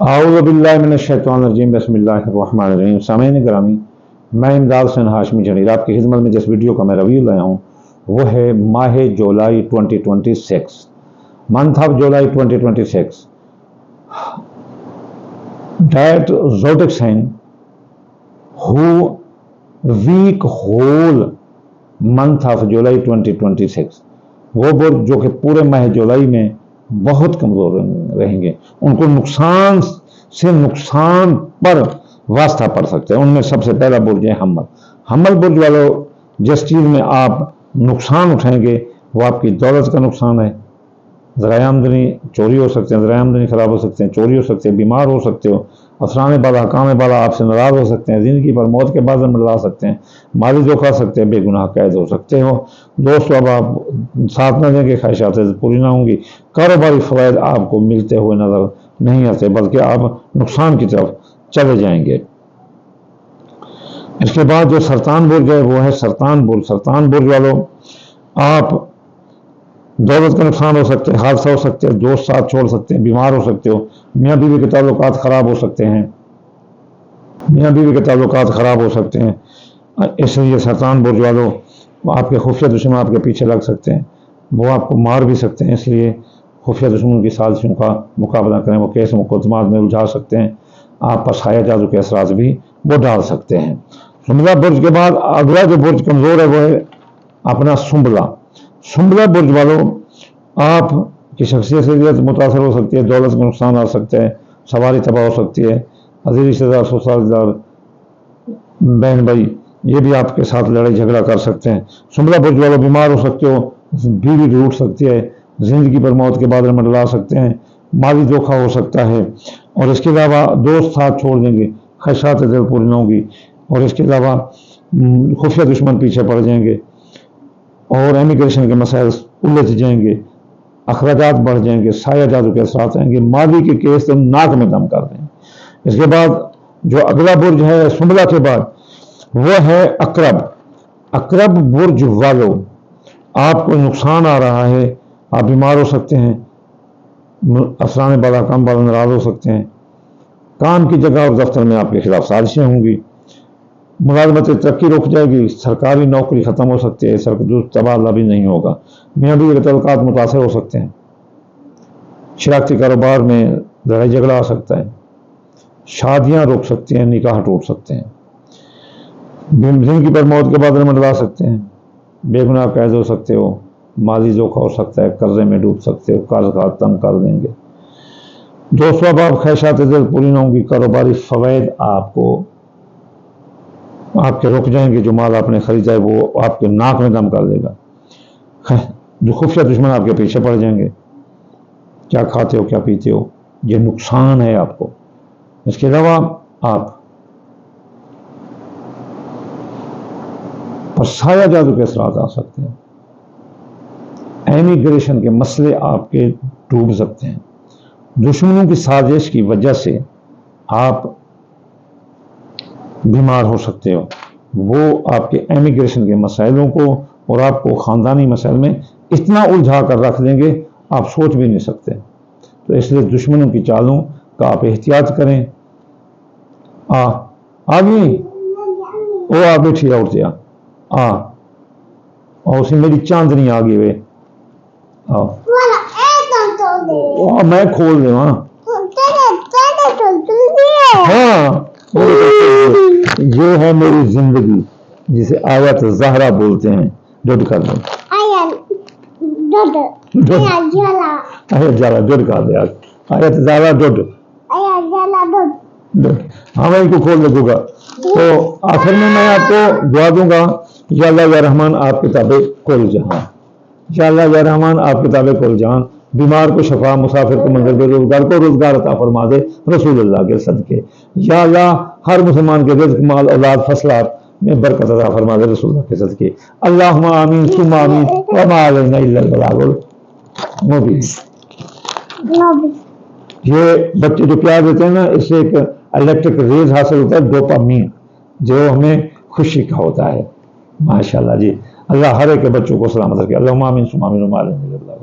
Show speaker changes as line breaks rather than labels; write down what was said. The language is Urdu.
اعوذ باللہ من الشیطان الرجیم بسم اللہ الرحمن الرحیم۔ سامعین گرامی، میں امداد حسین ہاشمی جھنیر آپ کی خدمت میں جس ویڈیو کا میں ریویو لایا ہوں وہ ہے ماہ جولائی 2026، month of July 2026۔ That zodiac sign who week whole month of July 2026، وہ برج جو کہ پورے ماہ جولائی میں بہت کمزور رہیں گے، ان کو نقصان سے نقصان پر واسطہ پڑ سکتے ہیں۔ ان میں سب سے پہلا برج ہے حمل۔ حمل برج والوں جس چیز میں آپ نقصان اٹھائیں گے وہ آپ کی دولت کا نقصان ہے، ذرائع آمدنی چوری ہو سکتے ہیں، ذرائع آمدنی خراب ہو سکتے ہیں، چوری ہو سکتے ہیں، بیمار ہو سکتے ہو، افسرانے بالا حکام بالا آپ سے ناراض ہو سکتے ہیں، زندگی پر موت کے بازار میں لا سکتے ہیں، مالی دھوکہ سکتے ہیں، بے گناہ قید ہو سکتے ہو، دوست اب آپ ساتھ نہ دیں گے، خواہشات پوری نہ ہوں گی، کاروباری فوائد آپ کو ملتے ہوئے نظر نہیں آتے بلکہ آپ نقصان کی طرف چلے جائیں گے۔ اس کے بعد جو سرطان برج ہے وہ ہے سرطان برج۔ سرطان برج والوں آپ دولت کا نقصان ہو سکتے ہیں، حادثہ ہو سکتے ہیں، دوست ساتھ چھوڑ سکتے ہیں، بیمار ہو سکتے ہو، میاں بیوی کے تعلقات خراب ہو سکتے ہیں، میاں بیوی کے تعلقات خراب ہو سکتے ہیں۔ اس لیے سرطان برج والوں آپ کے خفیہ دشمن آپ کے پیچھے لگ سکتے ہیں، وہ آپ کو مار بھی سکتے ہیں، اس لیے خفیہ دشمنوں کی سازشوں کا مقابلہ کریں، وہ کیس مقدمات میں الجھا سکتے ہیں، آپ پر سایہ جادو کے اثرات بھی وہ ڈال سکتے ہیں۔ سنبلہ برج کے بعد اگلا جو برج کمزور ہے وہ ہے اپنا سنبلہ۔ سنبلہ برج والوں آپ کی شخصیت سے متاثر ہو سکتی ہے، دولت کا نقصان آ سکتا ہے، سواری تباہ ہو سکتی ہے، عزیز رشتہ دار، سسرال رشتہ دار، بہن بھائی یہ بھی آپ کے ساتھ لڑائی جھگڑا کر سکتے ہیں۔ سنبلہ برج والوں بیمار ہو سکتے ہو، بیوی ٹوٹ سکتی ہے، زندگی پر موت کے بادل منڈلا سکتے ہیں، مالی دھوکہ ہو سکتا ہے، اور اس کے علاوہ دوست ساتھ چھوڑ دیں گے، خواہشات دل پوری نہ ہوں گی، اور اس کے علاوہ خفیہ دشمن پیچھے پڑ جائیں گے، اور امیگریشن کے مسائل الجھ جائیں گے، اخراجات بڑھ جائیں گے، سایہ جادو کے اثرات آئیں گے، ماضی کے کیس ناک میں دم کر دیں گے۔ اس کے بعد جو اگلا برج ہے سنبلہ کے بعد وہ ہے عقرب۔ عقرب برج والوں آپ کو نقصان آ رہا ہے، آپ بیمار ہو سکتے ہیں، افسران بالا حکام بالا ناراض ہو سکتے ہیں، کام کی جگہ اور دفتر میں آپ کے خلاف سازشیں ہوں گی، ملازمت ترقی رک جائے گی، سرکاری نوکری ختم ہو سکتی ہے، تبادلہ بھی نہیں ہوگا، میاں بیوی کے تعلقات متاثر ہو سکتے ہیں، شراکتی کاروبار میں لڑائی جھگڑا آ سکتا ہے، شادیاں رک سکتی ہیں، نکاح ٹوٹ سکتے ہیں، زندگی پر موت کے بادل منڈلا سکتے ہیں، بے گناہ قید ہو سکتے ہو، مالی دھوکہ ہو سکتا ہے، قرضے میں ڈوب سکتے ہو، قرض کا تنگ کر دیں گے، دوستوں اب آپ خواہشات دل پوری نہ ہوں گی، کاروباری فوائد آپ کے رک جائیں گے، جو مال آپ نے خریدا ہے وہ آپ کے ناک میں دم کر دے گا، جو خفیہ دشمن آپ کے پیچھے پڑ جائیں گے، کیا کھاتے ہو کیا پیتے ہو، یہ نقصان ہے آپ کو۔ اس کے علاوہ آپ پر سایہ جادو کے اثرات آ سکتے ہیں، امیگریشن کے مسئلے آپ کے ڈوب سکتے ہیں، دشمنوں کی سازش کی وجہ سے آپ بیمار ہو سکتے ہو، وہ آپ کے امیگریشن کے مسائلوں کو اور آپ کو خاندانی مسائل میں اتنا الجھا کر رکھ دیں گے آپ سوچ بھی نہیں سکتے۔ تو اس لیے دشمنوں کی چالوں کا آپ احتیاط کریں۔ آگئی وہ آ بیٹھی اٹھ جا اور اسی میری چاندنی آ گئی میں کھول دوں۔ ہاں یہ ہے میری زندگی جسے آیت زہرا بولتے ہیں، ڈڈ کر دیں، آیت زہرا ڈڈ کر دیں، آیت زہرا ڈڈ، ہاں میں ان کو کھول دوں گا۔ تو آخر میں آپ کو دعا دوں گا، یا اللہ یا رحمان آپ کتابیں کھول جہاں، یا اللہ یا رحمان آپ کتابیں کھول جہاں، بیمار کو شفا، مسافر کو منزل، بے روزگار کو روزگار عطا فرما دے رسول اللہ کے صدقے، یا اللہ ہر مسلمان کے رزق، مال، اولاد، فصلات میں برکت عطا فرما دے رسول اللہ کے صدقے، اللہم آمین ثم آمین، وما علینا الا البلاغ المبین۔ یہ بچے جو پیار دیتے ہیں نا، اس سے ایک الیکٹرک ریز حاصل ہوتا ہے، ڈوپامین، جو ہمیں خوشی کا ہوتا ہے۔ ماشاءاللہ جی، اللہ ہر ایک کے بچوں کو سلامت رکھے، اللہم آمین ثم آمین، وما علینا الا البلاغ۔